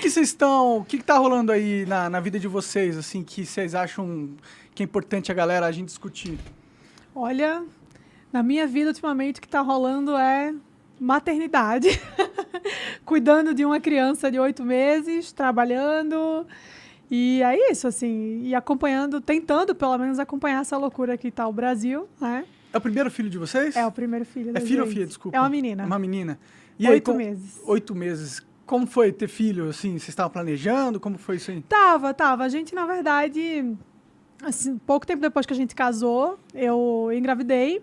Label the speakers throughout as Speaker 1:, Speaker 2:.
Speaker 1: O que tá rolando aí na vida de vocês, assim, que vocês acham que é importante a gente discutir?
Speaker 2: Olha, na minha vida, ultimamente, o que está rolando é maternidade. Cuidando de uma criança de 8 meses, trabalhando. E é isso, assim. E acompanhando, tentando pelo menos acompanhar essa loucura que está o Brasil, né?
Speaker 1: É o primeiro filho de vocês?
Speaker 2: É o primeiro filho da
Speaker 1: É filho ou
Speaker 2: gente.
Speaker 1: filha, desculpa?
Speaker 2: É uma menina.
Speaker 1: É uma menina. E
Speaker 2: 8 meses.
Speaker 1: 8 meses. Como foi ter filho, assim? Vocês estavam planejando? Como foi isso aí?
Speaker 2: Tava. A gente, na verdade, assim, pouco tempo depois que a gente casou, eu engravidei.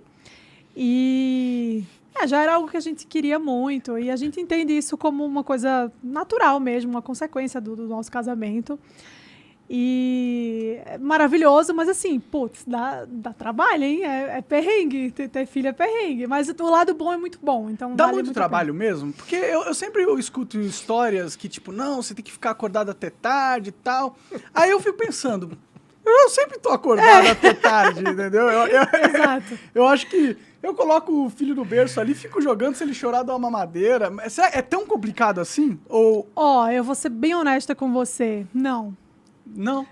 Speaker 2: E já era algo que a gente queria muito. E a gente entende isso como uma coisa natural mesmo, uma consequência do nosso casamento. E é maravilhoso, mas assim, putz, dá trabalho, hein? É perrengue, ter filho é perrengue. Mas o lado bom é muito bom, então
Speaker 1: Dá
Speaker 2: vale
Speaker 1: muito trabalho mesmo? Porque eu sempre escuto histórias que, tipo, não, você tem que ficar acordado até tarde e tal. Aí eu fico pensando, eu sempre tô acordado até tarde, entendeu?
Speaker 2: Exato.
Speaker 1: Eu acho que eu coloco o filho no berço ali, fico jogando, se ele chorar, dou uma mamadeira. É tão complicado assim? Ou
Speaker 2: Eu vou ser bem honesta com você. Não.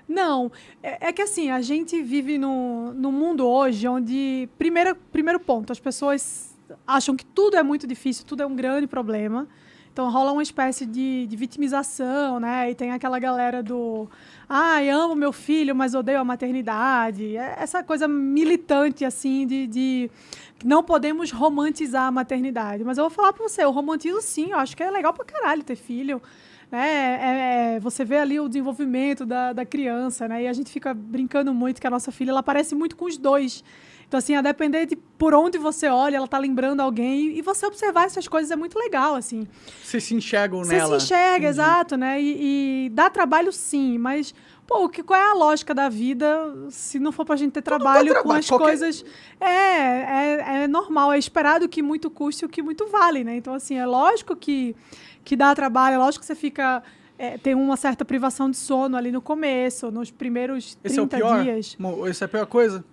Speaker 1: não?
Speaker 2: É que assim, a gente vive num mundo hoje onde, primeiro ponto, as pessoas acham que tudo é muito difícil, tudo é um grande problema. Então rola uma espécie de vitimização, né? E tem aquela galera do amo meu filho, mas odeio a maternidade. Essa coisa militante, assim, de não podemos romantizar a maternidade. Mas eu vou falar pra você, eu romantizo sim, eu acho que é legal pra caralho ter filho. Né? Você vê ali o desenvolvimento da criança, né? E a gente fica brincando muito que a nossa filha, ela parece muito com os dois. Então, assim, a depender de por onde você olha, ela tá lembrando alguém. E você observar essas coisas é muito legal, assim.
Speaker 1: Vocês se enxergam nela.
Speaker 2: Você se enxerga,
Speaker 1: Entendi.
Speaker 2: exato, né? E dá trabalho, sim. Mas, qual é a lógica da vida se não for pra gente ter trabalho com as coisas... É normal, é esperado que muito custe o que muito vale, né? Então, assim, é lógico que dá trabalho, é lógico que você fica... tem uma certa privação de sono ali no começo, nos primeiros 30
Speaker 1: Esse é o pior?
Speaker 2: dias.
Speaker 1: Essa é a pior coisa?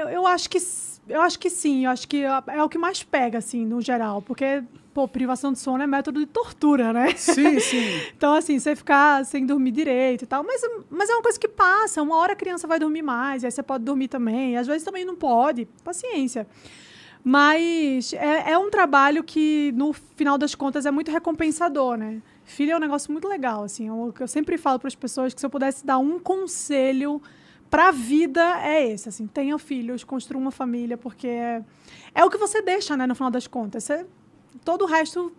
Speaker 2: Eu acho que sim, eu acho que é o que mais pega, assim, no geral, porque, privação de sono é método de tortura, né?
Speaker 1: Sim.
Speaker 2: Então, assim, você ficar sem dormir direito e tal, mas é uma coisa que passa, uma hora a criança vai dormir mais, e aí você pode dormir também, às vezes também não pode, paciência. Mas é um trabalho que, no final das contas, é muito recompensador, né? Filho é um negócio muito legal, assim. Eu sempre falo para as pessoas que se eu pudesse dar um conselho para a vida é esse, assim. Tenha filhos, construa uma família, porque é o que você deixa, né, no final das contas. Todo o resto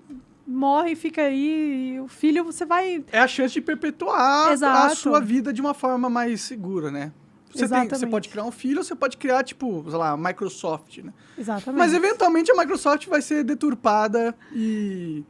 Speaker 2: morre e fica aí, e o filho você vai...
Speaker 1: É a chance de perpetuar
Speaker 2: Exato.
Speaker 1: a sua vida de uma forma mais segura, né? Você pode criar um filho ou você pode criar, tipo, sei lá, a Microsoft, né?
Speaker 2: Exatamente.
Speaker 1: Mas, eventualmente, a Microsoft vai ser deturpada e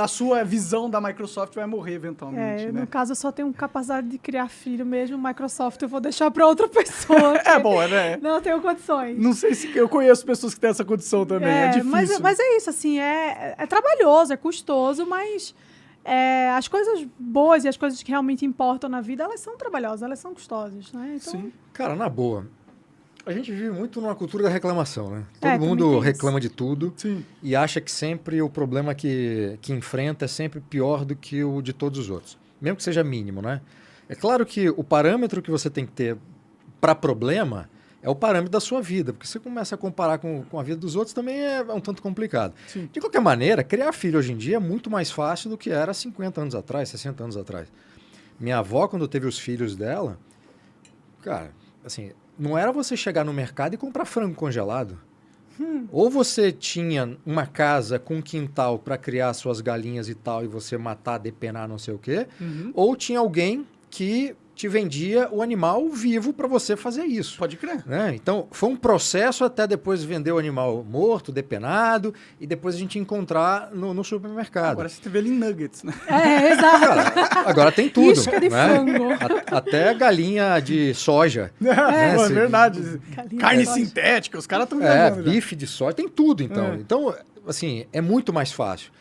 Speaker 1: a sua visão da Microsoft vai morrer, eventualmente, né?
Speaker 2: No caso, eu só tenho capacidade de criar filho mesmo. Microsoft eu vou deixar para outra pessoa.
Speaker 1: É bom, né?
Speaker 2: Não tenho condições.
Speaker 1: Não sei se... Eu conheço pessoas que têm essa condição também, é difícil.
Speaker 2: Mas é isso, assim, é trabalhoso, é custoso, mas... as coisas boas e as coisas que realmente importam na vida, elas são trabalhosas, elas são custosas, né? Então,
Speaker 1: Sim.
Speaker 3: Cara, na boa, a gente vive muito numa cultura da reclamação, né? Todo
Speaker 2: também
Speaker 3: mundo
Speaker 2: tem
Speaker 3: reclama de tudo.
Speaker 1: Sim.
Speaker 3: E acha que sempre o problema que enfrenta é sempre pior do que o de todos os outros. Mesmo que seja mínimo, né? É claro que o parâmetro que você tem que ter para problema é o parâmetro da sua vida, porque você começa a comparar com a vida dos outros também é um tanto complicado.
Speaker 1: Sim.
Speaker 3: De qualquer maneira, criar filho hoje em dia é muito mais fácil do que era 50 anos atrás, 60 anos atrás. Minha avó, quando teve os filhos dela, cara, assim, não era você chegar no mercado e comprar frango congelado. Ou você tinha uma casa com um quintal para criar suas galinhas e tal, e você matar, depenar, não sei o quê, ou tinha alguém que te vendia o animal vivo para você fazer isso.
Speaker 1: Pode crer.
Speaker 3: Né? Então, foi um processo até depois vender o animal morto, depenado, e depois a gente encontrar no supermercado.
Speaker 1: Agora você vê ali em nuggets, né?
Speaker 2: exato.
Speaker 3: Cara, agora tem tudo.
Speaker 2: Isca de
Speaker 3: né?
Speaker 2: frango.
Speaker 3: Até galinha de soja. né?
Speaker 1: É verdade.
Speaker 2: Galinha
Speaker 1: Carne
Speaker 2: de soja.
Speaker 1: sintética, os caras estão vendendo.
Speaker 3: Bife de soja, tem tudo, então.
Speaker 1: É.
Speaker 3: Então, assim, é muito mais fácil.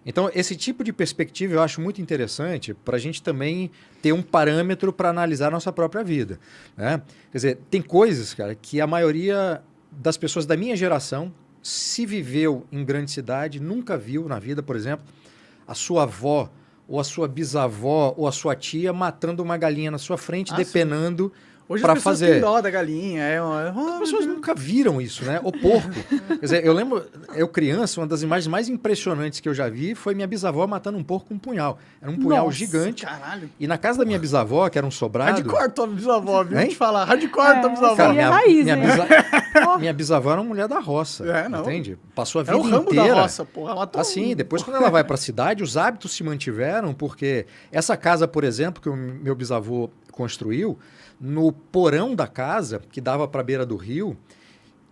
Speaker 3: Então, esse tipo de perspectiva eu acho muito interessante para a gente também ter um parâmetro para analisar a nossa própria vida. Né? Quer dizer, tem coisas, cara, que a maioria das pessoas da minha geração, se viveu em grande cidade, nunca viu na vida, por exemplo, a sua avó ou a sua bisavó, ou a sua tia matando uma galinha na sua frente, depenando
Speaker 1: Hoje
Speaker 3: para
Speaker 1: as pessoas
Speaker 3: fazer.
Speaker 1: têm dó da galinha.
Speaker 3: As pessoas nunca viram isso, né? O porco. Quer dizer, eu lembro, eu criança, uma das imagens mais impressionantes que eu já vi foi minha bisavó matando um porco com um punhal. Era um punhal
Speaker 1: Nossa,
Speaker 3: gigante.
Speaker 1: Caralho.
Speaker 3: E na casa da minha bisavó, que era um sobrado...
Speaker 1: Hardcore tua bisavó, viu?
Speaker 3: Hein?
Speaker 1: Te falar. Hardcore tua bisavó.
Speaker 2: Cara,
Speaker 3: minha,
Speaker 2: raiz,
Speaker 3: minha,
Speaker 2: hein?
Speaker 3: minha bisavó era uma mulher da roça,
Speaker 1: Não.
Speaker 3: entende? Passou a
Speaker 1: É
Speaker 3: vida
Speaker 1: o Rambo
Speaker 3: inteira...
Speaker 1: da roça, porra. Matou
Speaker 3: Assim, depois quando ela vai para a cidade, os hábitos se mantiveram, porque essa casa, por exemplo, que o meu bisavô construiu, no porão da casa, que dava para a beira do rio,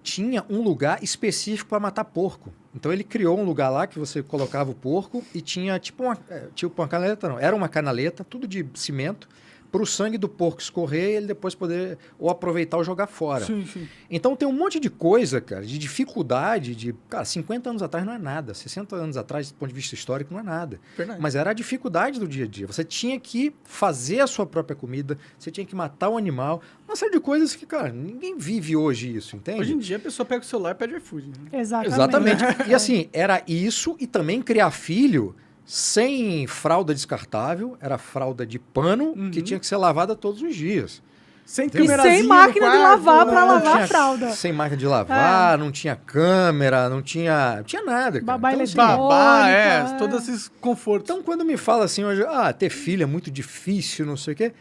Speaker 3: tinha um lugar específico para matar porco. Então ele criou um lugar lá que você colocava o porco e tinha tipo uma canaleta, não, era uma canaleta, tudo de cimento, para o sangue do porco escorrer e ele depois poder ou aproveitar ou jogar fora.
Speaker 1: Sim, sim.
Speaker 3: Então tem um monte de coisa, cara, de dificuldade, cara, 50 anos atrás não é nada, 60 anos atrás, do ponto de vista histórico, não é nada.
Speaker 1: Verdade.
Speaker 3: Mas era a dificuldade do dia a dia. Você tinha que fazer a sua própria comida, você tinha que matar o animal, uma série de coisas que, cara, ninguém vive hoje isso, entende?
Speaker 1: Hoje em dia a pessoa pega o celular e pede iFood. Né?
Speaker 2: Exatamente.
Speaker 3: Exatamente. E assim, era isso e também criar filho sem fralda descartável, era fralda de pano que tinha que ser lavada todos os dias.
Speaker 1: Sem
Speaker 2: E
Speaker 1: câmerazinha
Speaker 2: sem
Speaker 1: no
Speaker 2: máquina de
Speaker 1: quarto,
Speaker 2: lavar
Speaker 1: né?
Speaker 2: pra
Speaker 3: Não
Speaker 2: lavar
Speaker 3: tinha-
Speaker 2: a fralda.
Speaker 3: Sem máquina de lavar, não tinha câmera, não tinha nada. Cara.
Speaker 2: Babá
Speaker 3: Então, assim,
Speaker 2: eletrônica.
Speaker 1: Babá,
Speaker 2: É.
Speaker 1: todos esses confortos.
Speaker 3: então, quando me fala assim hoje, ter filho é muito difícil, não sei o quê.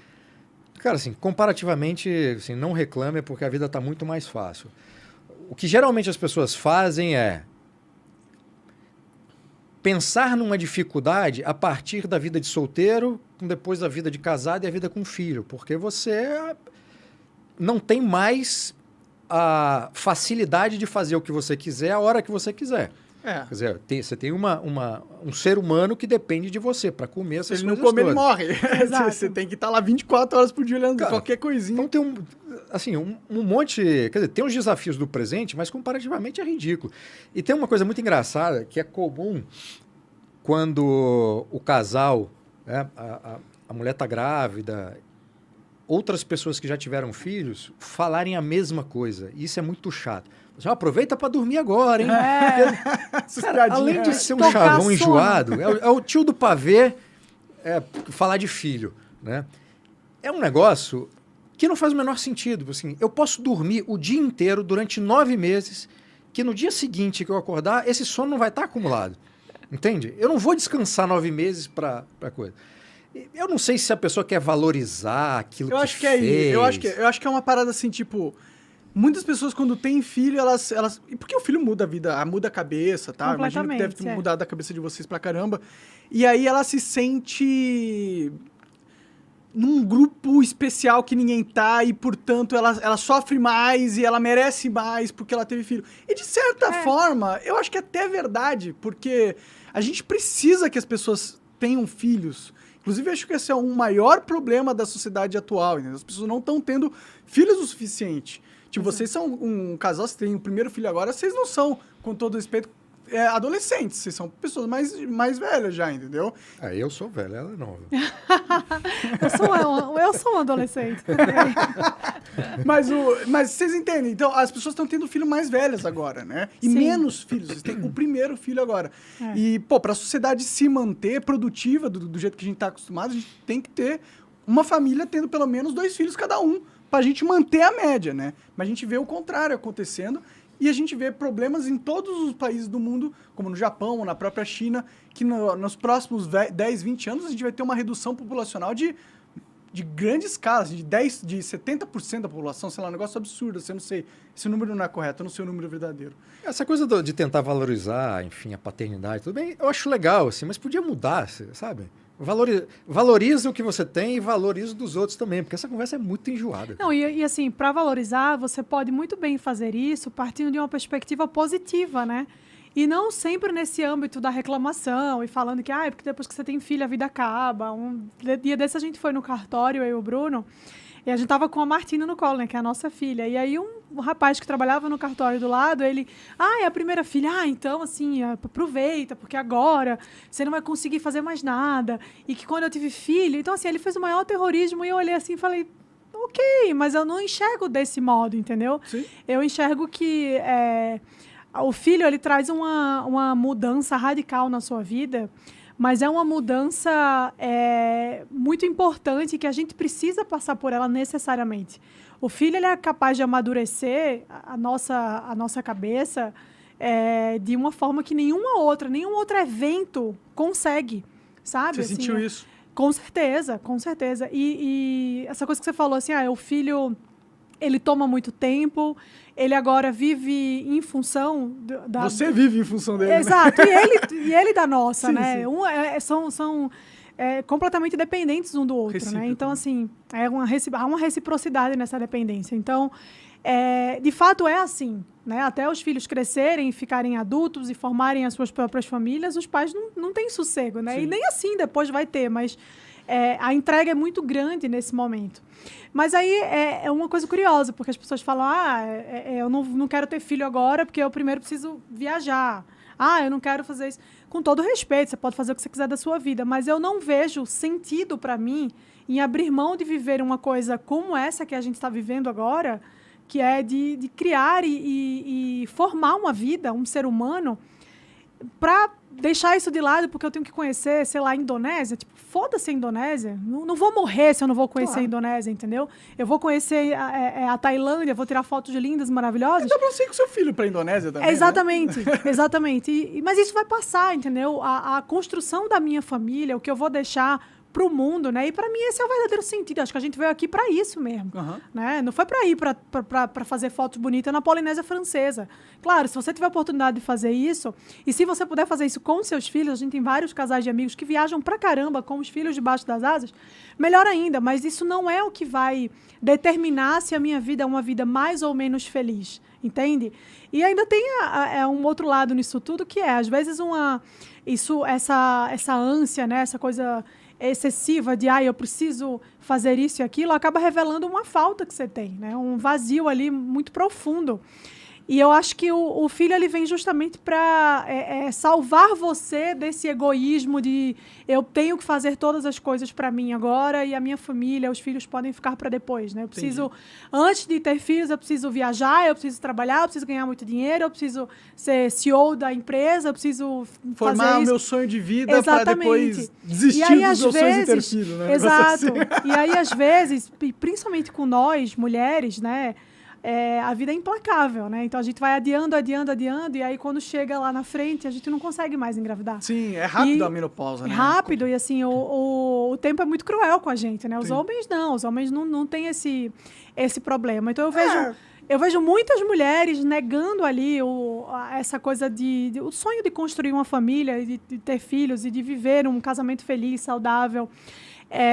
Speaker 3: Cara, assim, comparativamente, assim, não reclame porque a vida está muito mais fácil. O que geralmente as pessoas fazem é pensar numa dificuldade a partir da vida de solteiro, depois da vida de casado e a vida com filho, porque você não tem mais a facilidade de fazer o que você quiser a hora que você quiser. Quer dizer, você tem um ser humano que depende de você para comer
Speaker 1: Se
Speaker 3: essas
Speaker 1: ele não
Speaker 3: coisas
Speaker 1: comer, ele
Speaker 3: todas.
Speaker 1: morre.
Speaker 2: Exato.
Speaker 1: Você tem que estar lá 24 horas por dia olhando
Speaker 3: Cara,
Speaker 1: qualquer coisinha.
Speaker 3: Então tem um monte... Quer dizer, tem os desafios do presente, mas comparativamente é ridículo. E tem uma coisa muito engraçada que é comum quando o casal, né, a mulher está grávida, outras pessoas que já tiveram filhos falarem a mesma coisa. E isso é muito chato. Você aproveita para dormir agora, hein? Cara, além de ser um
Speaker 2: Tocar
Speaker 3: chavão
Speaker 2: sono.
Speaker 3: enjoado, é o tio do pavê falar de filho, né? É um negócio que não faz o menor sentido. Assim, eu posso dormir o dia inteiro durante 9 meses, que no dia seguinte que eu acordar, esse sono não vai estar acumulado. Entende? Eu não vou descansar 9 meses para coisa. Eu não sei se a pessoa quer valorizar aquilo
Speaker 1: Eu
Speaker 3: que
Speaker 1: acho que é
Speaker 3: fez.
Speaker 1: isso. Eu acho que é uma parada assim, tipo... Muitas pessoas, quando têm filho, elas... E porque o filho muda a vida, muda a cabeça, tá? Imagino que deve ter
Speaker 2: Completamente,
Speaker 1: mudado a cabeça de vocês pra caramba. E aí ela se sente num grupo especial que ninguém tá e, portanto, ela sofre mais e ela merece mais porque ela teve filho. E, de certa forma, eu acho que é até verdade, porque a gente precisa que as pessoas tenham filhos. Inclusive, acho que esse é um maior problema da sociedade atual. Entendeu? As pessoas não estão tendo filhos o suficiente. Tipo, vocês são um casal, você tem o primeiro filho agora, vocês não são, com todo respeito, adolescentes. Vocês são pessoas mais velhas já, entendeu?
Speaker 3: Eu sou velho, ela é nova.
Speaker 2: Eu sou um adolescente.
Speaker 1: Mas vocês entendem? Então, as pessoas estão tendo filho mais velhas agora, né? E
Speaker 2: Sim.
Speaker 1: menos filhos. Vocês têm o primeiro filho agora. E, pô, pra sociedade se manter produtiva do jeito que a gente tá acostumado, a gente tem que ter uma família tendo pelo menos 2 filhos cada um, pra gente manter a média, né? Mas a gente vê o contrário acontecendo e a gente vê problemas em todos os países do mundo, como no Japão ou na própria China, que nos próximos 10, 20 anos a gente vai ter uma redução populacional de grande escala, assim, de 70% da população, sei lá, um negócio absurdo, assim, eu não sei, esse número não é correto, eu não sei o número verdadeiro.
Speaker 3: Essa coisa de tentar valorizar, enfim, a paternidade, tudo bem, eu acho legal, assim, mas podia mudar, sabe? Valoriza o que você tem e valoriza o dos outros também, porque essa conversa é muito enjoada.
Speaker 2: Não, e assim, para valorizar, você pode muito bem fazer isso partindo de uma perspectiva positiva, né? E não sempre nesse âmbito da reclamação e falando que, porque depois que você tem filho a vida acaba. Um dia desse a gente foi no cartório, eu e o Bruno, e a gente tava com a Martina no colo, né, que é a nossa filha. E aí um rapaz que trabalhava no cartório do lado, ele, é a primeira filha, então assim, aproveita, porque agora você não vai conseguir fazer mais nada. E que quando eu tive filho, então assim, ele fez o maior terrorismo e eu olhei assim e falei, ok, mas eu não enxergo desse modo, entendeu?
Speaker 1: Sim.
Speaker 2: Eu enxergo que o filho, ele traz uma mudança radical na sua vida, mas é uma mudança muito importante que a gente precisa passar por ela necessariamente. O filho ele é capaz de amadurecer a nossa cabeça de uma forma que nenhum outro evento consegue, sabe?
Speaker 1: Você
Speaker 2: Assim,
Speaker 1: sentiu isso?
Speaker 2: Com certeza, com certeza. E essa coisa que você falou, assim, o filho, ele toma muito tempo, ele agora vive em função da...
Speaker 1: Você vive em função dele,
Speaker 2: Exato,
Speaker 1: né?
Speaker 2: e ele da nossa,
Speaker 1: Sim,
Speaker 2: né?
Speaker 1: sim.
Speaker 2: São completamente dependentes um do outro,
Speaker 1: Recíproco.
Speaker 2: né? Então, assim, há uma reciprocidade nessa dependência. Então, de fato é assim, né? Até os filhos crescerem, ficarem adultos e formarem as suas próprias famílias, os pais não têm sossego, né?
Speaker 1: Sim.
Speaker 2: E nem assim depois vai ter, mas a entrega é muito grande nesse momento. Mas aí é uma coisa curiosa, porque as pessoas falam, eu não quero ter filho agora porque eu primeiro preciso viajar. Eu não quero fazer isso. Com todo respeito, você pode fazer o que você quiser da sua vida, mas eu não vejo sentido para mim em abrir mão de viver uma coisa como essa que a gente está vivendo agora, que é de criar e formar uma vida, um ser humano, para deixar isso de lado, porque eu tenho que conhecer, sei lá, a Indonésia. Tipo, foda-se a Indonésia. Não vou morrer se eu não vou conhecer a Indonésia, entendeu? Eu vou conhecer a Tailândia, vou tirar fotos lindas, maravilhosas.
Speaker 1: Dá pra você ir com seu filho pra Indonésia também,
Speaker 2: Exatamente,
Speaker 1: né?
Speaker 2: exatamente. Mas isso vai passar, entendeu? A construção da minha família, o que eu vou deixar pro mundo, né? E para mim esse é o verdadeiro sentido. Acho que a gente veio aqui para isso mesmo, né? Não foi para ir para fazer fotos bonitas na Polinésia Francesa. Claro, se você tiver a oportunidade de fazer isso, e se você puder fazer isso com seus filhos, a gente tem vários casais de amigos que viajam pra caramba com os filhos debaixo das asas, melhor ainda, mas isso não é o que vai determinar se a minha vida é uma vida mais ou menos feliz, entende? E ainda tem um outro lado nisso tudo, que às vezes essa ânsia, né? Essa coisa excessiva de eu preciso fazer isso e aquilo, acaba revelando uma falta que você tem, né? Um vazio ali muito profundo. E eu acho que o filho ele vem justamente para salvar você desse egoísmo de eu tenho que fazer todas as coisas para mim agora e a minha família, os filhos podem ficar para depois, né? Eu preciso, antes de ter filhos, eu preciso viajar, eu preciso trabalhar, eu preciso ganhar muito dinheiro, eu preciso ser CEO da empresa, eu preciso
Speaker 1: formar
Speaker 2: fazer
Speaker 1: o
Speaker 2: isso.
Speaker 1: meu sonho de vida para depois desistir dos meus sonhos de ter filho, né?
Speaker 2: Exato.
Speaker 1: Assim.
Speaker 2: E aí, às vezes, principalmente com nós, mulheres, né? A vida é implacável, né? Então a gente vai adiando, e aí quando chega lá na frente, a gente não consegue mais engravidar.
Speaker 1: Sim, é rápido a menopausa,
Speaker 2: né?
Speaker 1: É
Speaker 2: rápido, e assim, o tempo é muito cruel com a gente, né? Os homens não têm esse problema. Então eu vejo muitas mulheres negando ali essa coisa o sonho de construir uma família, de ter filhos e de viver um casamento feliz, saudável,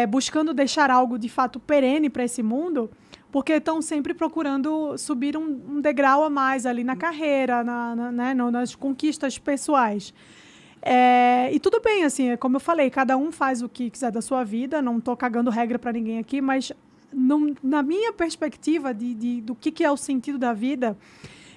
Speaker 2: buscando deixar algo de fato perene para esse mundo, porque estão sempre procurando subir um degrau a mais ali na carreira, nas conquistas pessoais. E tudo bem, assim, como eu falei, cada um faz o que quiser da sua vida, não estou cagando regra para ninguém aqui, mas na minha perspectiva do que é o sentido da vida,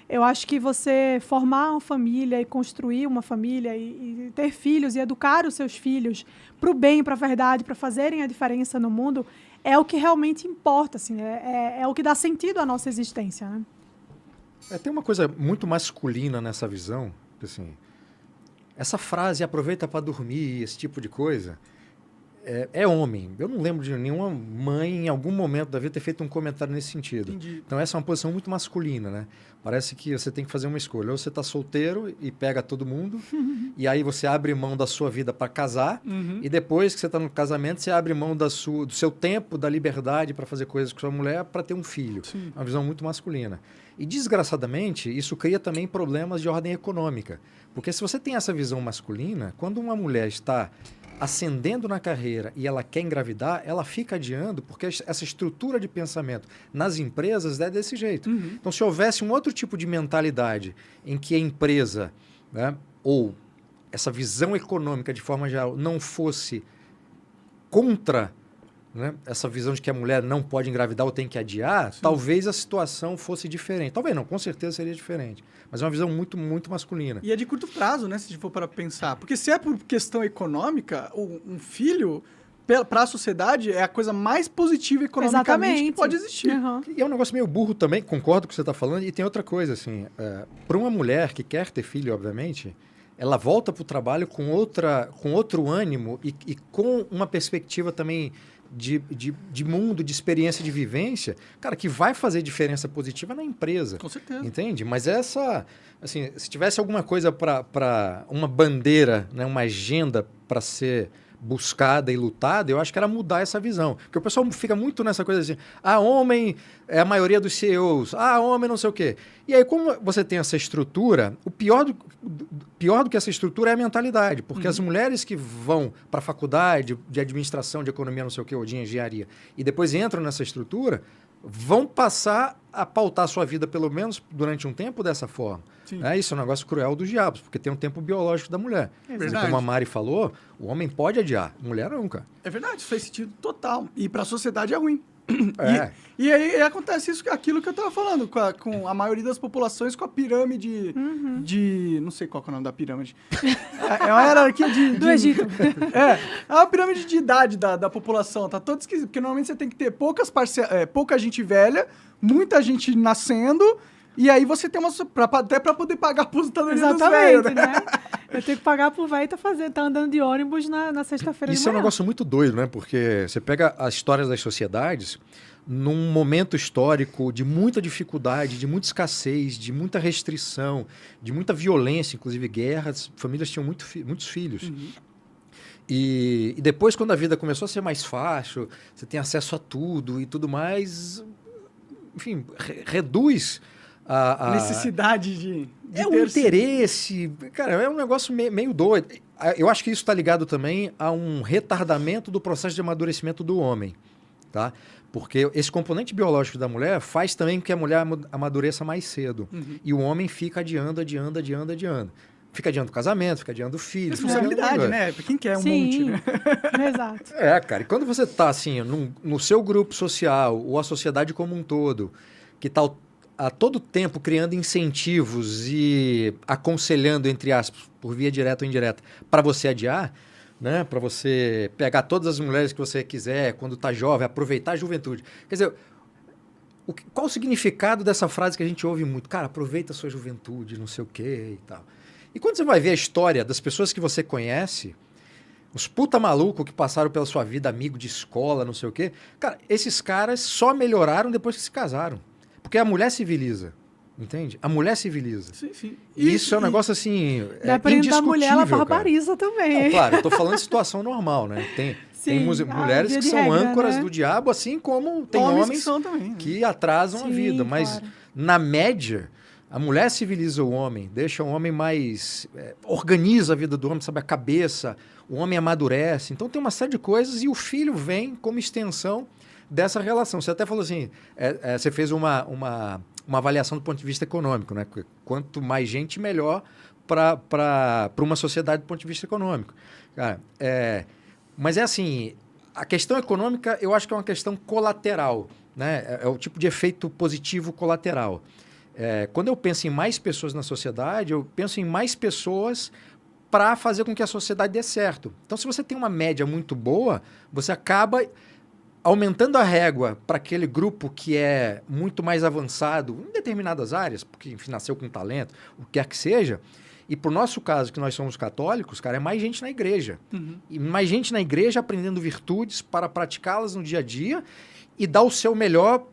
Speaker 2: eu acho que você formar uma família e construir uma família e ter filhos e educar os seus filhos para o bem, para a verdade, para fazerem a diferença no mundo, é o que realmente importa, assim, é o que dá sentido à nossa existência, né?
Speaker 3: Tem uma coisa muito masculina nessa visão, assim, essa frase aproveita para dormir, esse tipo de coisa, é homem. Eu não lembro de nenhuma mãe em algum momento da vida ter feito um comentário nesse sentido.
Speaker 1: Entendi.
Speaker 3: Então essa é uma posição muito masculina, né? Parece que você tem que fazer uma escolha. Ou você está solteiro e pega todo mundo, e aí você abre mão da sua vida para casar, e depois que você está no casamento, você abre mão do seu tempo, da liberdade para fazer coisas com sua mulher para ter um filho.
Speaker 1: Sim.
Speaker 3: Uma visão muito masculina. E, desgraçadamente, isso cria também problemas de ordem econômica. Porque se você tem essa visão masculina, quando uma mulher está ascendendo na carreira e ela quer engravidar, ela fica adiando, porque essa estrutura de pensamento nas empresas é desse jeito. Então, se houvesse um outro tipo de mentalidade em que a empresa, né, ou essa visão econômica de forma geral não fosse contra, né, essa visão de que a mulher não pode engravidar ou tem que adiar, talvez a situação fosse diferente. Talvez não, com certeza seria diferente. Mas é uma visão muito, muito masculina.
Speaker 1: E é de curto prazo, né, se for para pensar. Porque se é por questão econômica, um filho, para a sociedade, é a coisa mais positiva economicamente que pode existir.
Speaker 3: E é um negócio meio burro também, concordo com o que você está falando. E tem outra coisa, assim, para uma mulher que quer ter filho, obviamente, ela volta para o trabalho com outro ânimo e com uma perspectiva também de mundo, de experiência, de vivência, cara, que vai fazer diferença positiva na empresa.
Speaker 1: Com certeza.
Speaker 3: Entende? Mas assim, se tivesse alguma coisa para uma bandeira, né, uma agenda para ser buscada e lutada, eu acho que era mudar essa visão. Porque o pessoal fica muito nessa coisa assim, homem é a maioria dos CEOs, homem não sei o quê. E aí, como você tem essa estrutura, o pior do que essa estrutura é a mentalidade, porque as mulheres que vão para a faculdade de administração, de economia, não sei o quê, ou de engenharia, e depois entram nessa estrutura, vão passar a pautar a sua vida, pelo menos durante um tempo, dessa forma. Isso é um negócio cruel dos diabos, porque tem um tempo biológico da mulher.
Speaker 1: Verdade.
Speaker 3: Como a Mari falou, o homem pode adiar, mulher não, cara.
Speaker 1: É verdade, isso faz sentido total. E para a sociedade é ruim.
Speaker 3: É.
Speaker 1: E aí acontece aquilo que eu estava falando, com a maioria das populações com a pirâmide de... Não sei qual que é o nome da pirâmide. É uma hierarquia
Speaker 2: do Egito.
Speaker 1: É uma pirâmide de idade da população. Tá todo esquisito, porque normalmente você tem que ter pouca gente velha, muita gente nascendo, e aí você tem até para poder pagar a aposentadoria dos velhos,
Speaker 2: né? Eu tenho que pagar pro velho tá andando de ônibus na sexta-feira de manhã.
Speaker 3: Isso é um negócio muito doido, né? Porque você pega as histórias das sociedades num momento histórico de muita dificuldade, de muita escassez, de muita restrição, de muita violência, inclusive guerras, famílias tinham muitos filhos. E depois, quando a vida começou a ser mais fácil, você tem acesso a tudo e tudo mais, enfim, reduz a
Speaker 1: necessidade de
Speaker 3: um interesse. Cara, é um negócio meio doido. Eu acho que isso está ligado também a um retardamento do processo de amadurecimento do homem, tá? Porque esse componente biológico da mulher faz também que a mulher amadureça mais cedo. E o homem fica adiando. Fica adiando o casamento, fica adiando o filho.
Speaker 1: Responsabilidade, né? Pra quem quer um monte, né?
Speaker 2: Exato.
Speaker 3: Cara, e quando você tá assim, no seu grupo social, ou a sociedade como um todo, que tá a todo tempo criando incentivos e aconselhando, entre aspas, por via direta ou indireta, para você adiar, né? Para você pegar todas as mulheres que você quiser, quando tá jovem, aproveitar a juventude. Quer dizer, qual o significado dessa frase que a gente ouve muito? Cara, aproveita a sua juventude, não sei o quê e tal. E quando você vai ver a história das pessoas que você conhece, os puta maluco que passaram pela sua vida, amigo de escola, não sei o quê, cara, esses caras só melhoraram depois que se casaram. Porque a mulher civiliza, entende? A mulher civiliza.
Speaker 1: Sim.
Speaker 3: E isso é um negócio assim,
Speaker 2: dependendo da mulher, ela barbariza
Speaker 3: cara.
Speaker 2: também.
Speaker 3: Não, claro, eu tô falando de situação normal, né? Tem mulheres que são âncoras, né, do diabo, assim como tem homens que atrasam a vida. Mas, na média, a mulher civiliza o homem, deixa o homem mais... organiza a vida do homem, sabe? A cabeça, o homem amadurece. Então, tem uma série de coisas e o filho vem como extensão dessa relação. Você até falou assim, você fez uma avaliação do ponto de vista econômico, né? Quanto mais gente, melhor para uma sociedade do ponto de vista econômico. Cara, mas é assim, a questão econômica eu acho que é uma questão colateral, né? É o tipo de efeito positivo colateral. Quando eu penso em mais pessoas na sociedade, eu penso em mais pessoas para fazer com que a sociedade dê certo. Então, se você tem uma média muito boa, você acaba aumentando a régua para aquele grupo que é muito mais avançado em determinadas áreas, porque, enfim, nasceu com talento, o que quer que seja. E para o nosso caso, que nós somos católicos, cara, é mais gente na igreja. E mais gente na igreja aprendendo virtudes para praticá-las no dia a dia e dar o seu melhor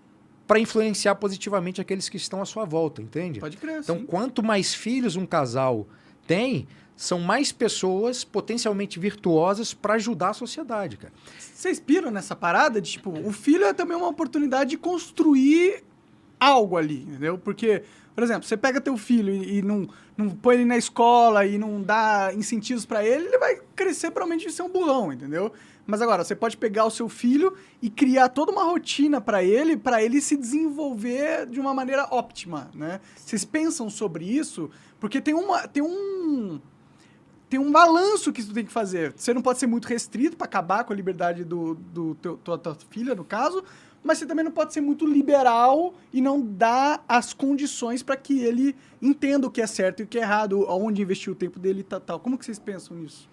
Speaker 3: para influenciar positivamente aqueles que estão à sua volta, entende?
Speaker 1: Pode crer,
Speaker 3: então,
Speaker 1: sim.
Speaker 3: Quanto mais filhos um casal tem, são mais pessoas potencialmente virtuosas para ajudar a sociedade, cara.
Speaker 1: Vocês piram nessa parada de, tipo, o filho é também uma oportunidade de construir algo ali, entendeu? Porque, por exemplo, você pega teu filho e não põe ele na escola e não dá incentivos para ele vai crescer provavelmente de ser um burrão, entendeu? Mas agora, você pode pegar o seu filho e criar toda uma rotina para ele se desenvolver de uma maneira óptima, né? Vocês pensam sobre isso? Porque tem um balanço que isso tem que fazer. Você não pode ser muito restrito para acabar com a liberdade tua filha, no caso, mas você também não pode ser muito liberal e não dar as condições para que ele entenda o que é certo e o que é errado, aonde investir o tempo dele e tal. Como que vocês pensam nisso?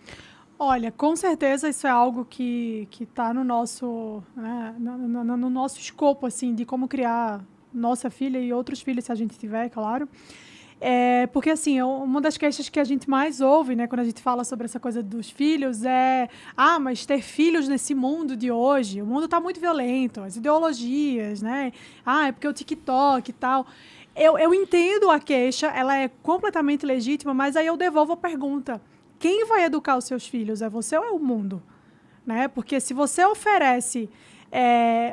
Speaker 2: Olha, com certeza isso é algo que está no nosso, né, no nosso escopo, assim, de como criar nossa filha e outros filhos, se a gente tiver, claro. Porque, assim, uma das queixas que a gente mais ouve, né, quando a gente fala sobre essa coisa dos filhos mas ter filhos nesse mundo de hoje, o mundo está muito violento, as ideologias, né? É porque o TikTok e tal. Eu entendo a queixa, ela é completamente legítima, mas aí eu devolvo a pergunta. Quem vai educar os seus filhos? É você ou é o mundo? Né? Porque se você oferece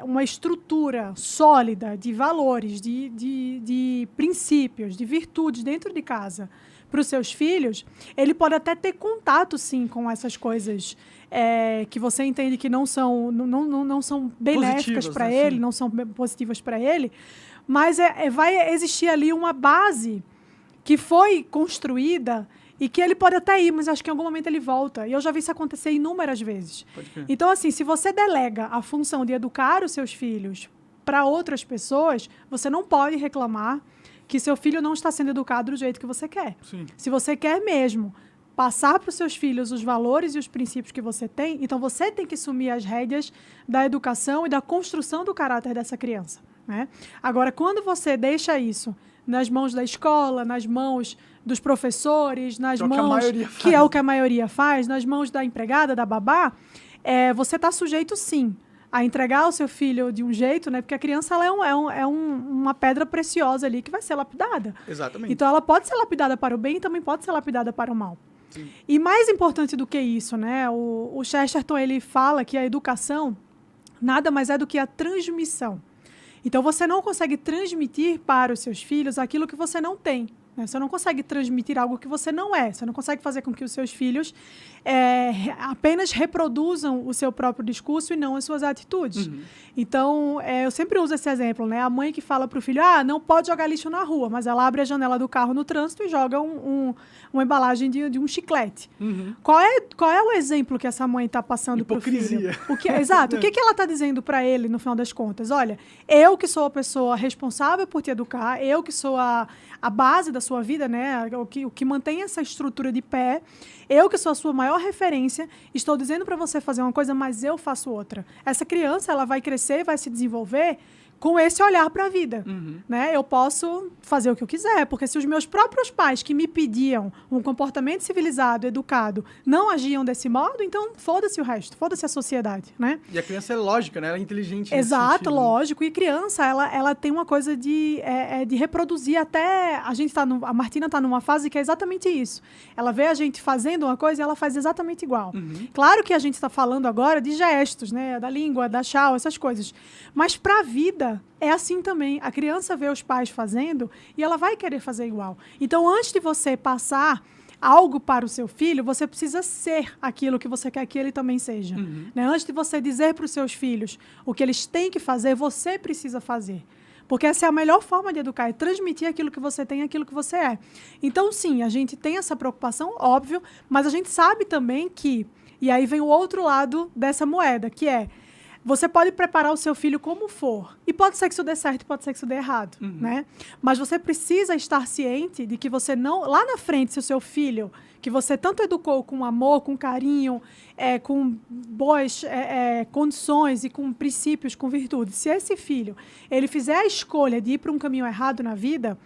Speaker 2: uma estrutura sólida de valores, de princípios, de virtudes dentro de casa para os seus filhos, ele pode até ter contato, sim, com essas coisas que você entende que não são benéficas para ele, não são positivas para ele, mas vai existir ali uma base que foi construída e que ele pode até ir, mas acho que em algum momento ele volta. E eu já vi isso acontecer inúmeras vezes. Então, assim, se você delega a função de educar os seus filhos para outras pessoas, você não pode reclamar que seu filho não está sendo educado do jeito que você quer.
Speaker 1: Sim.
Speaker 2: Se você quer mesmo passar para os seus filhos os valores e os princípios que você tem, então você tem que assumir as rédeas da educação e da construção do caráter dessa criança, né? Agora, quando você deixa isso nas mãos da escola, nas mãos dos professores, nas mãos... Que é o que a maioria faz, nas mãos da empregada, da babá, você está sujeito, sim, a entregar o seu filho de um jeito, né? Porque a criança ela uma pedra preciosa ali que vai ser lapidada.
Speaker 1: Exatamente.
Speaker 2: Então, ela pode ser lapidada para o bem e também pode ser lapidada para o mal.
Speaker 1: Sim.
Speaker 2: E mais importante do que isso, né? O Chesterton, ele fala que a educação nada mais é do que a transmissão. Então, você não consegue transmitir para os seus filhos aquilo que você não tem. Né? Você não consegue transmitir algo que você não é. Você não consegue fazer com que os seus filhos apenas reproduzam o seu próprio discurso e não as suas atitudes.
Speaker 1: Uhum.
Speaker 2: Então, eu sempre uso esse exemplo, né? A mãe que fala para o filho, não pode jogar lixo na rua, mas ela abre a janela do carro no trânsito e joga uma embalagem de um chiclete.
Speaker 1: Uhum.
Speaker 2: Qual é o exemplo que essa mãe está passando para o filho? Exato. O que ela está dizendo para ele, no final das contas? Olha, eu que sou a pessoa responsável por te educar, eu que sou a base da sua vida, né? O que mantém essa estrutura de pé, eu que sou a sua maior referência, estou dizendo para você fazer uma coisa, mas eu faço outra. Essa criança, ela vai crescer, vai se desenvolver com esse olhar para a vida.
Speaker 1: Uhum.
Speaker 2: Né? Eu posso fazer o que eu quiser, porque se os meus próprios pais que me pediam um comportamento civilizado, educado, não agiam desse modo, então foda-se o resto, foda-se a sociedade. Né?
Speaker 1: E a criança é lógica, né? Ela é inteligente.
Speaker 2: Exato, lógico. E criança, ela tem uma coisa de reproduzir até... A Martina está numa fase que é exatamente isso. Ela vê a gente fazendo uma coisa e ela faz exatamente igual.
Speaker 1: Uhum.
Speaker 2: Claro que a gente está falando agora de gestos, né? Da língua, da tchau, essas coisas. Mas para a vida é assim também. A criança vê os pais fazendo e ela vai querer fazer igual. Então, antes de você passar algo para o seu filho, você precisa ser aquilo que você quer que ele também seja.
Speaker 1: Uhum.
Speaker 2: Né? Antes de você dizer para os seus filhos o que eles têm que fazer, você precisa fazer. Porque essa é a melhor forma de educar, é transmitir aquilo que você tem, aquilo que você é. Então, sim, a gente tem essa preocupação, óbvio, mas a gente sabe também que... E aí vem o outro lado dessa moeda, que é... Você pode preparar o seu filho como for. E pode ser que isso dê certo e pode ser que isso dê errado.
Speaker 1: Uhum.
Speaker 2: Né? Mas você precisa estar ciente de que você não... Lá na frente, se o seu filho, que você tanto educou com amor, com carinho, com boas condições e com princípios, com virtudes, se esse filho ele fizer a escolha de ir para um caminho errado na vida...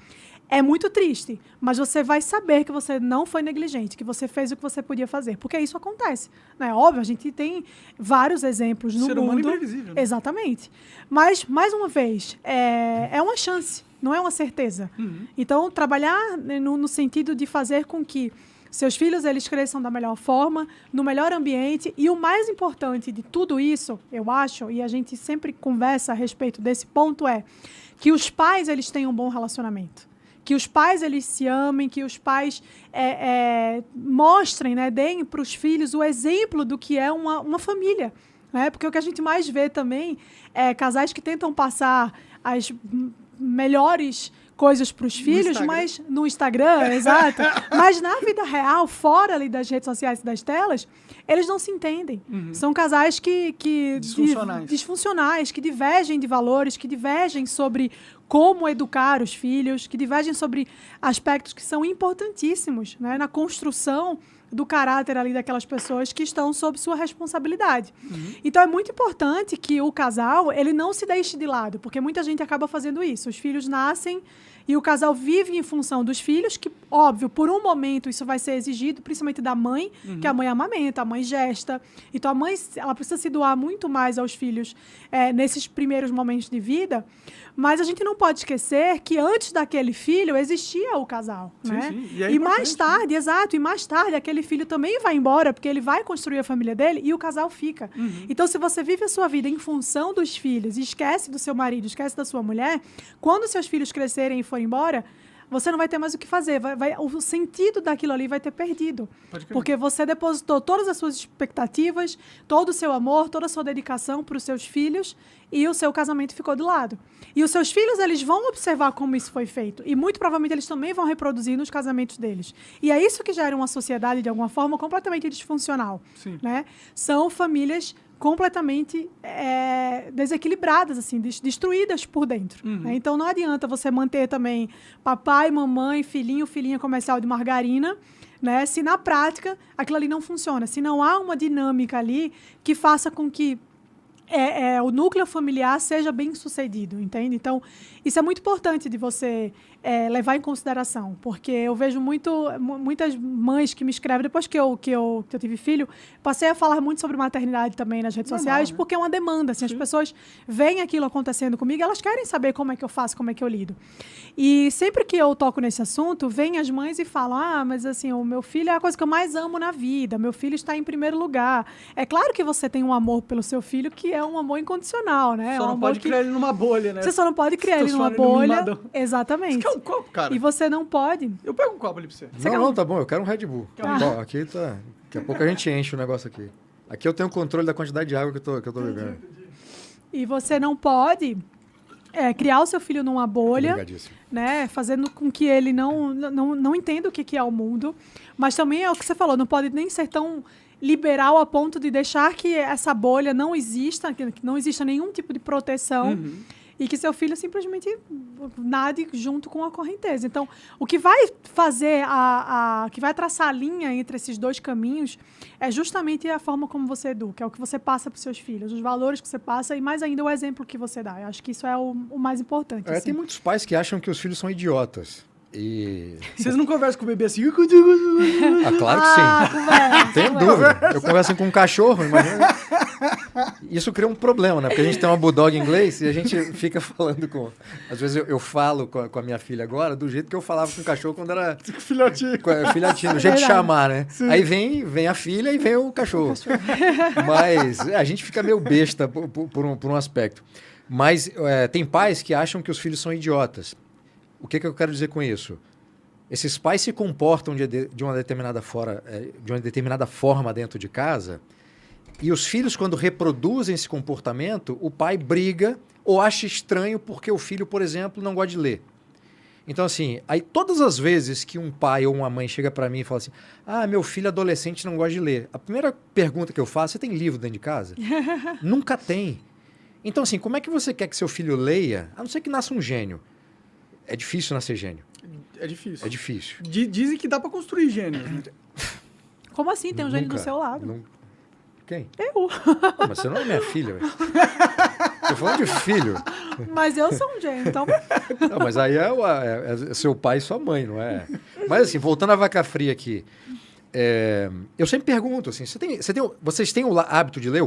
Speaker 2: É muito triste, mas você vai saber que você não foi negligente, que você fez o que você podia fazer, porque isso acontece. Né? Óbvio, a gente tem vários exemplos no mundo.
Speaker 1: Ser humano imprevisível. Né?
Speaker 2: Exatamente. Mas, mais uma vez, é uma chance, não é uma certeza.
Speaker 1: Uhum.
Speaker 2: Então, trabalhar no sentido de fazer com que seus filhos eles cresçam da melhor forma, no melhor ambiente, e o mais importante de tudo isso, eu acho, e a gente sempre conversa a respeito desse ponto, é que os pais eles tenham um bom relacionamento. Que os pais eles se amem, que os pais mostrem, né, deem para os filhos o exemplo do que é uma família. Né? Porque o que a gente mais vê também é casais que tentam passar as melhores coisas para os filhos, mas no Instagram, exato. Mas na vida real, fora ali das redes sociais e das telas, eles não se entendem. Uhum. São casais que disfuncionais, que divergem de valores, que divergem sobre como educar os filhos, que divergem sobre aspectos que são importantíssimos, né, na construção do caráter ali daquelas pessoas que estão sob sua responsabilidade. Então, é muito importante que o casal, ele não se deixe de lado, porque muita gente acaba fazendo isso. Os filhos nascem e o casal vive em função dos filhos, que, óbvio, por um momento isso vai ser exigido, principalmente da mãe, que a mãe amamenta, a mãe gesta. Então, a mãe, ela precisa se doar muito mais aos filhos nesses primeiros momentos de vida. Mas a gente não pode esquecer que antes daquele filho existia o casal, né?
Speaker 1: Sim.
Speaker 2: E mais tarde, exato, e mais tarde aquele filho também vai embora, porque ele vai construir a família dele e o casal fica. Então, se você vive a sua vida em função dos filhos e esquece do seu marido, esquece da sua mulher, quando seus filhos crescerem e forem embora, você não vai ter mais o que fazer. O sentido daquilo ali vai ter perdido. Porque você depositou todas as suas expectativas, todo o seu amor, toda a sua dedicação para os seus filhos e o seu casamento ficou de lado. E os seus filhos, eles vão observar como isso foi feito. E muito provavelmente eles também vão reproduzir nos casamentos deles. E é isso que gera uma sociedade, de alguma forma, completamente disfuncional. Né? São famílias completamente desequilibradas, assim, destruídas por dentro. Né? Então, não adianta você manter também papai, mamãe, filhinho, filhinha comercial de margarina, né? Se na prática aquilo ali não funciona, se não há uma dinâmica ali que faça com que o núcleo familiar seja bem sucedido, entende? Então, isso é muito importante de você levar em consideração, porque eu vejo muitas mães que me escrevem, depois que eu tive filho, passei a falar muito sobre maternidade também nas redes sociais, né? Porque é uma demanda, assim, as pessoas veem aquilo acontecendo comigo, elas querem saber como é que eu faço, como é que eu lido. E sempre que eu toco nesse assunto, vêm as mães e falam, mas assim, o meu filho é a coisa que eu mais amo na vida, meu filho está em primeiro lugar. É claro que você tem um amor pelo seu filho que é um amor incondicional, né?
Speaker 1: Só não pode criar ele numa bolha, né?
Speaker 2: Você só não pode criar ele numa bolha. Exatamente.
Speaker 1: Você quer um copo, cara?
Speaker 2: E você não pode.
Speaker 1: Eu pego um copo ali pra você.
Speaker 3: Não, tá bom, eu quero um Red Bull. Bom, aqui tá. Daqui a pouco a gente enche o negócio aqui. Aqui eu tenho o controle da quantidade de água que eu tô bebendo.
Speaker 2: E você não pode criar o seu filho numa bolha, né? Fazendo com que ele não entenda o que é o mundo. Mas também é o que você falou, não pode nem ser tão liberal a ponto de deixar que essa bolha não exista, que não exista nenhum tipo de proteção. E que seu filho simplesmente nade junto com a correnteza. Então, o que vai fazer, que vai traçar a linha entre esses dois caminhos é justamente a forma como você educa, é o que você passa para os seus filhos, os valores que você passa e mais ainda o exemplo que você dá. Eu acho que isso é o mais importante. Assim.
Speaker 3: Tem muitos pais que acham que os filhos são idiotas. E...
Speaker 1: Vocês não conversam com o bebê assim?
Speaker 3: Claro que sim. Tem dúvida. Eu converso com um cachorro, imagina. Isso cria um problema, né? Porque a gente tem uma bulldog em inglês e a gente fica falando com... Às vezes eu falo com a minha filha agora do jeito que eu falava com o cachorro quando era...
Speaker 1: Filhotinho.
Speaker 3: Filhotinho, do jeito de chamar, né? Sim. Aí vem a filha e vem o cachorro. Mas a gente fica meio besta por um aspecto. Mas tem pais que acham que os filhos são idiotas. O que eu quero dizer com isso? Esses pais se comportam de uma determinada forma dentro de casa e os filhos, quando reproduzem esse comportamento, o pai briga ou acha estranho porque o filho, por exemplo, não gosta de ler. Então, assim, aí todas as vezes que um pai ou uma mãe chega para mim e fala assim, meu filho adolescente não gosta de ler. A primeira pergunta que eu faço, você tem livro dentro de casa? Nunca tem. Então, assim, como é que você quer que seu filho leia, a não ser que nasça um gênio? É difícil nascer gênio.
Speaker 1: É difícil.
Speaker 3: É difícil.
Speaker 1: Dizem que dá pra construir gênio.
Speaker 2: Como assim? Tem um gênio do seu lado.
Speaker 3: Quem?
Speaker 2: Eu.
Speaker 3: Mas você não é minha filha, velho. Tô falando de filho.
Speaker 2: Mas eu sou um gênio, então...
Speaker 3: Não, mas aí é seu pai e sua mãe, não é? Mas assim, voltando à vaca fria aqui. Eu sempre pergunto, assim, vocês têm o hábito de ler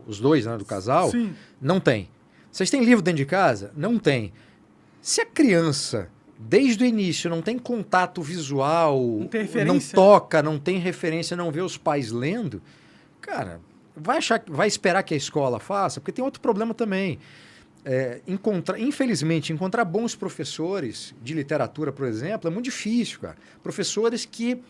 Speaker 3: os dois, né, do casal?
Speaker 1: Sim.
Speaker 3: Não tem. Vocês têm livro dentro de casa? Não tem. Se a criança, desde o início, não tem contato visual, não toca, não tem referência, não vê os pais lendo, cara, vai esperar que a escola faça? Porque tem outro problema também. Infelizmente, encontrar bons professores de literatura, por exemplo, é muito difícil, cara. Professores que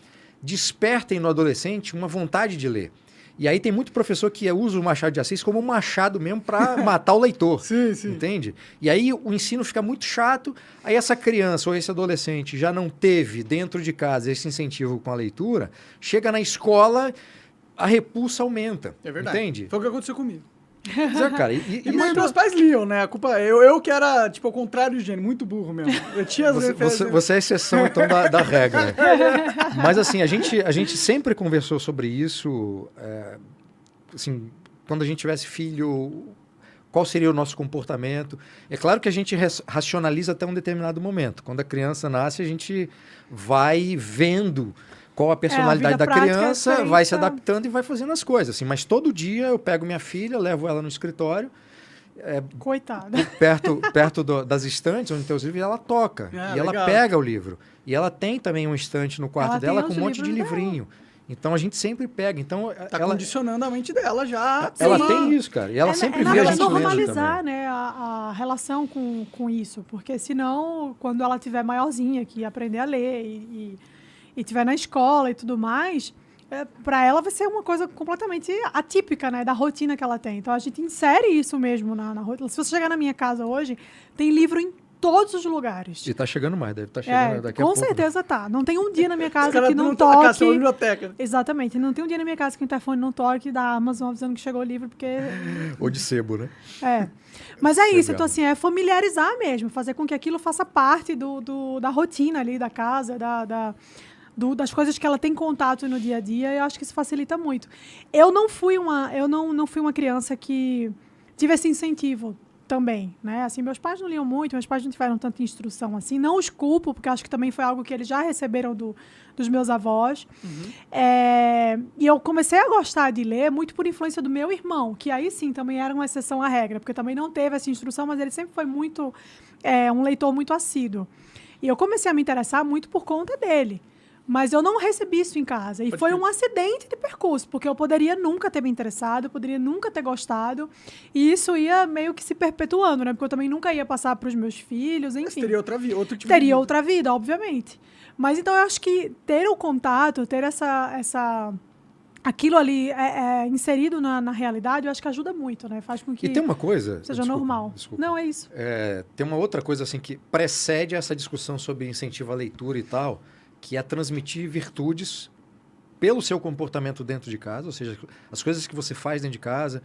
Speaker 3: despertem no adolescente uma vontade de ler. E aí tem muito professor que usa o Machado de Assis como um machado mesmo para matar o leitor.
Speaker 1: Sim, sim.
Speaker 3: Entende? E aí o ensino fica muito chato, aí essa criança ou esse adolescente já não teve dentro de casa esse incentivo com a leitura, chega na escola, a repulsa aumenta.
Speaker 1: É verdade.
Speaker 3: Entende?
Speaker 1: Foi o que aconteceu comigo.
Speaker 3: Pois é, cara.
Speaker 1: E meus pais liam, né? A culpa eu que era, tipo, ao contrário do gênio, muito burro mesmo. Eu tinha as referências.
Speaker 3: Você é a exceção, então, da regra. Mas, assim, a gente sempre conversou sobre isso. Assim, quando a gente tivesse filho, qual seria o nosso comportamento? É claro que a gente racionaliza até um determinado momento. Quando a criança nasce, a gente vai vendo qual a personalidade da criança, vai se adaptando e vai fazendo as coisas. Assim, mas todo dia eu pego minha filha, levo ela no escritório,
Speaker 2: Coitada.
Speaker 3: perto das estantes onde tem os livros, e ela toca. E ela pega o livro. E ela tem também um estante no quarto dela com um monte de livrinho. Então a gente sempre pega. Então,
Speaker 1: ela condicionando a mente dela já.
Speaker 3: Ela tem isso, cara. E ela sempre vê a gente
Speaker 2: normalizar,
Speaker 3: também.
Speaker 2: Né, a relação com isso. Porque senão, quando ela tiver maiorzinha, que aprender a ler e estiver na escola e tudo mais, para ela vai ser uma coisa completamente atípica, né, da rotina que ela tem. Então a gente insere isso mesmo na rotina. Se você chegar na minha casa hoje, tem livro em todos os lugares.
Speaker 3: E tá chegando mais, deve estar chegando daqui a pouco.
Speaker 2: Com certeza tá. Não tem um dia na minha casa que não toque.
Speaker 1: Casa, uma biblioteca.
Speaker 2: Exatamente. Não tem um dia na minha casa que o interfone não toque da Amazon avisando que chegou o livro, porque...
Speaker 3: Ou de sebo, né?
Speaker 2: Mas é isso. Então, assim, é familiarizar mesmo, fazer com que aquilo faça parte da rotina ali da casa, das coisas que ela tem contato no dia a dia. Eu acho que isso facilita muito. Eu não fui uma criança que tive esse incentivo também, né? Assim, meus pais não liam muito, meus pais não tiveram tanta instrução assim. Não os culpo, porque acho que também foi algo que eles já receberam dos meus avós. E eu comecei a gostar de ler muito por influência do meu irmão, que aí sim também era uma exceção à regra, porque também não teve essa instrução, mas ele sempre foi muito um leitor muito assíduo. E eu comecei a me interessar muito por conta dele. Mas eu não recebi isso em casa. E foi um acidente de percurso, porque eu poderia nunca ter me interessado, eu poderia nunca ter gostado. E isso ia meio que se perpetuando, né? Porque eu também nunca ia passar para os meus filhos, enfim. Mas
Speaker 1: teria outra vida, outro tipo
Speaker 2: teria
Speaker 1: de vida.
Speaker 2: outra vida, obviamente. Mas então eu acho que ter o contato, ter aquilo ali inserido na realidade, eu acho que ajuda muito, né? Faz com que
Speaker 3: e tem uma coisa...
Speaker 2: seja normal.
Speaker 3: Desculpa.
Speaker 2: Não, é isso.
Speaker 3: Tem uma outra coisa assim que precede essa discussão sobre incentivo à leitura e tal, que é transmitir virtudes pelo seu comportamento dentro de casa, ou seja, as coisas que você faz dentro de casa,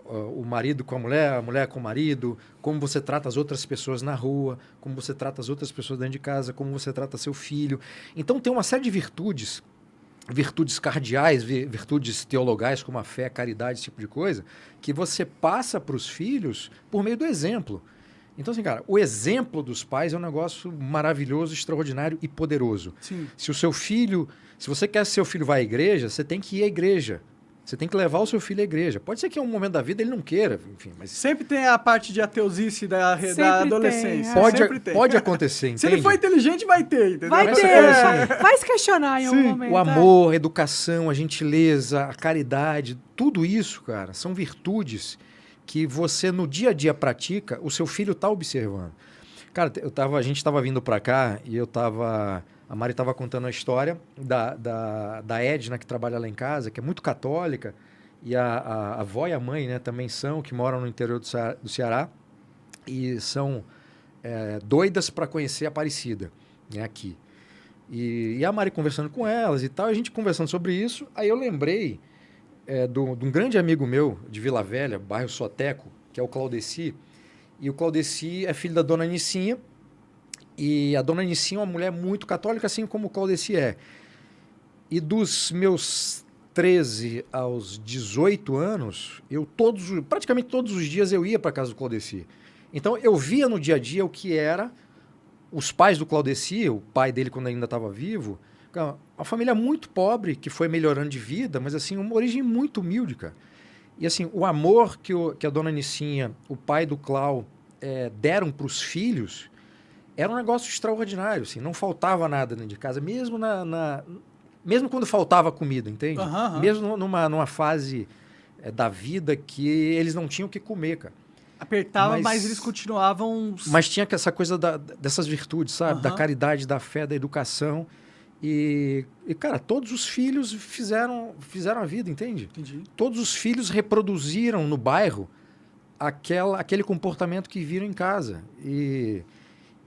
Speaker 3: o marido com a mulher com o marido, como você trata as outras pessoas na rua, como você trata as outras pessoas dentro de casa, como você trata seu filho. Então tem uma série de virtudes cardeais, virtudes teologais, como a fé, a caridade, esse tipo de coisa, que você passa para os filhos por meio do exemplo. Então, assim, cara, o exemplo dos pais é um negócio maravilhoso, extraordinário e poderoso.
Speaker 1: Sim.
Speaker 3: Se você quer que seu filho vá à igreja, você tem que ir à igreja. Você tem que levar o seu filho à igreja. Pode ser que em um momento da vida ele não queira, enfim, mas...
Speaker 1: Sempre tem a parte de ateusice da adolescência.
Speaker 3: Pode acontecer, entende?
Speaker 1: Se ele for inteligente, vai ter, entendeu?
Speaker 2: Vai ter. Vai se questionar em algum momento.
Speaker 3: O amor, a educação, a gentileza, a caridade, tudo isso, cara, são virtudes que você no dia a dia pratica, o seu filho está observando. Cara, a gente estava vindo para cá e a Mari estava contando a história da Edna, que trabalha lá em casa, que é muito católica, e a avó e a mãe, né, também que moram no interior do Ceará, e são doidas para conhecer a Aparecida, né, aqui. E a Mari conversando com elas e tal, a gente conversando sobre isso, aí eu lembrei de um grande amigo meu de Vila Velha, bairro Soteco, que é o Claudeci. E o Claudeci é filho da dona Nicinha. E a dona Nicinha é uma mulher muito católica, assim como o Claudeci é. E dos meus 13 aos 18 anos, praticamente todos os dias eu ia para a casa do Claudeci. Então eu via no dia a dia o que era os pais do Claudeci, o pai dele quando ainda estava vivo. Uma família muito pobre, que foi melhorando de vida, mas assim, uma origem muito humilde, cara. E assim, o amor que a dona Nicinha, o pai do Clau, deram para os filhos, era um negócio extraordinário, assim, não faltava nada dentro de casa, mesmo mesmo quando faltava comida, entende? Mesmo numa fase da vida que eles não tinham o que comer, cara.
Speaker 1: Apertava, mas eles continuavam...
Speaker 3: Mas tinha essa coisa dessas virtudes, sabe? Da caridade, da fé, da educação. E, cara, todos os filhos fizeram a vida, entende?
Speaker 1: Entendi.
Speaker 3: Todos os filhos reproduziram no bairro aquele comportamento que viram em casa. E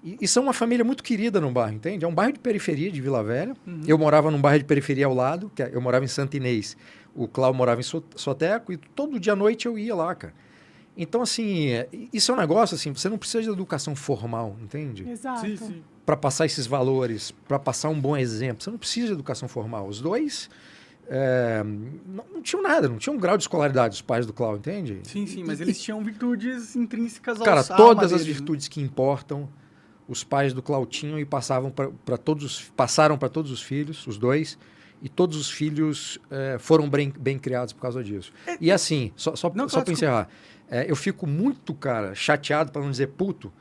Speaker 3: E são uma família muito querida no bairro, entende? É um bairro de periferia de Vila Velha.
Speaker 1: Uhum.
Speaker 3: Eu morava num bairro de periferia ao lado, eu morava em Santa Inês. O Cláudio morava em Soteco e todo dia à noite eu ia lá, cara. Então, assim, isso é um negócio, assim, você não precisa de educação formal, entende?
Speaker 2: Exato.
Speaker 1: Sim, sim.
Speaker 3: Para passar esses valores, para passar um bom exemplo. Você não precisa de educação formal. Os dois não tinham nada, não tinham um grau de escolaridade, os pais do Cláudio, entende?
Speaker 1: Sim, sim, mas eles tinham virtudes intrínsecas ao
Speaker 3: Cara,
Speaker 1: alma
Speaker 3: todas as
Speaker 1: deles, né?
Speaker 3: virtudes que importam, os pais do Cláudio tinham e passaram para todos os filhos, os dois, e todos os filhos foram bem criados por causa disso. E assim, só para encerrar, eu fico muito, cara, chateado, para não dizer puto,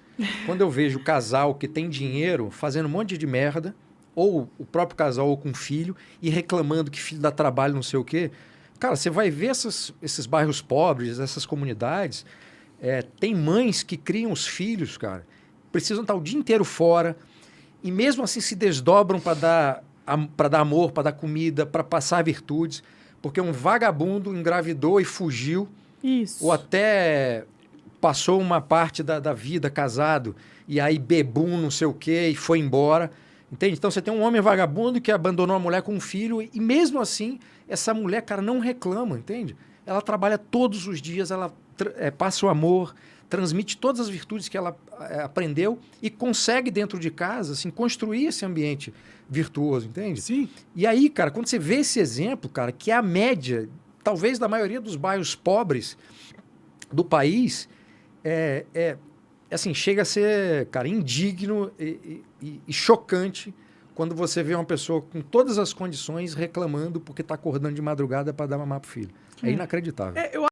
Speaker 3: quando eu vejo o casal que tem dinheiro fazendo um monte de merda, ou o próprio casal ou com filho, e reclamando que filho dá trabalho, não sei o quê. Cara, você vai ver esses bairros pobres, essas comunidades, tem mães que criam os filhos, cara, precisam estar o dia inteiro fora, e mesmo assim se desdobram para dar amor, para dar comida, para passar virtudes, porque um vagabundo engravidou e fugiu,
Speaker 2: Isso.
Speaker 3: ou até passou uma parte da vida casado, e aí bebum, não sei o quê, e foi embora. Entende? Então você tem um homem vagabundo que abandonou a mulher com um filho, e mesmo assim, essa mulher, cara, não reclama, entende? Ela trabalha todos os dias, ela passa o amor, transmite todas as virtudes que ela aprendeu e consegue dentro de casa, assim, construir esse ambiente virtuoso, entende?
Speaker 1: Sim.
Speaker 3: E aí, cara, quando você vê esse exemplo, cara, que é a média, talvez da maioria dos bairros pobres do país, assim, chega a ser, cara, indigno e chocante quando você vê uma pessoa com todas as condições reclamando porque está acordando de madrugada para dar mamar pro filho. É inacreditável.
Speaker 1: Eu